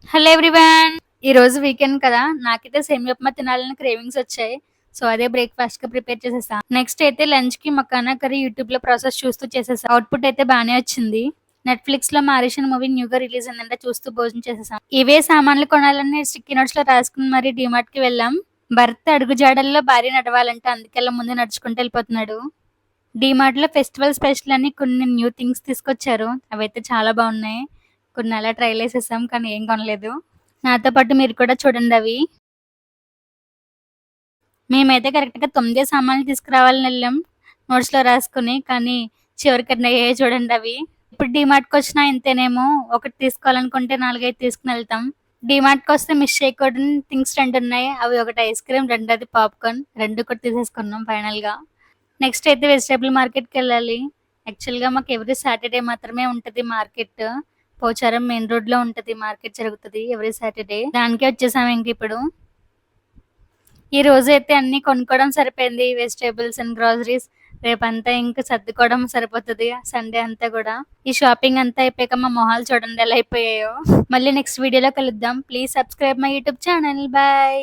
Hello everyone. ఈ రోజు weekend కదా, నాకైతే సేమియా ఉప్మా తినాలని క్రేవింగ్స్ వచ్చాయి. సో అదే బ్రేక్ఫాస్ట్ గా ప్రిపేర్ చేసేసా. నెక్స్ట్ అయితే లంచ్ కి మకానా కర్రీ యూట్యూబ్ లో ప్రాసెస్ చూస్తూ చేసేసా. అవుట్పుట్ అయితే బానే వచ్చింది. నెట్ఫ్లిక్స్ లో మారిషన్ మూవీ న్యూగా రిలీజ్ అయిందంటే చూస్తూ భోజనం చేసేసాం. ఇవే సామాన్లు కొనాలని స్టిక్కీ నోట్స్ లో రాసుకుని మరి డిమార్ట్ కి వెళ్ళాం. భర్త అడుగు జాడల్లో భార్య నడవాలంటే అందుకెళ్ళ ముందు నడుచుకుంటూ వెళ్ళిపోతున్నాడు. డిమార్ట్ లో ఫెస్టివల్ స్పెషల్ అని కొన్ని న్యూ థింగ్స్ తీసుకొచ్చారు. అవైతే చాలా బాగున్నాయి. కొన్ని అలా ట్రైల్ వేసేసాం కానీ ఏం కొనలేదు. నాతో పాటు మీరు కూడా చూడండి అవి. మేమైతే కరెక్ట్‌గా 9 సామాన్లు తీసుకురావాలని ఎళ్ళాం నోట్స్‌లో రాసుకొని. కానీ చివరికి అన్నయ్యాయి చూడండి అవి. ఎప్పుడు డీమార్ట్‌కొచ్చినా ఇంతేనేమో, ఒకటి తీసుకోవాలనుకుంటే 4, 5 తీసుకొనెళ్తాం. డీమార్ట్‌కొస్తే మిస్ చేయకూడని థింగ్స్ 2 ఉన్నాయి. అవి ఒకటి ఐస్ క్రీమ్, రెండోది పాప్‌కార్న్. 2 కూడా తీసేసుకున్నాం ఫైనల్‌గా. నెక్స్ట్ అయితే వెజిటబుల్ మార్కెట్‌కెళ్ళాలి. యాక్చువల్‌గా మాకు ఎవ్రీ సాటర్‌డే మాత్రమే ఉంటది మార్కెట్. పోచారం మెయిన్ రోడ్‌లో ఉంటది మార్కెట్ జరుగుతది ఎవ్రీ సాటర్‌డే. దానికే వచ్చేసాం ఇంకిప్పుడు. ఈ రోజైతే అన్నీ కొనుక్కోవడం సరిపోయింది. Vegetables and groceries. రేపంతా ఇంక సర్దుకోవడం సరిపోతది సండే అంతా గూడా. ఈ షాపింగ్ అంతా అయిపోయాక మా మొహాలు చూడండి ఎలా అయిపోయాయో. మళ్ళీ నెక్స్ట్ వీడియోలో కలుద్దాం. Please subscribe my YouTube channel. Bye.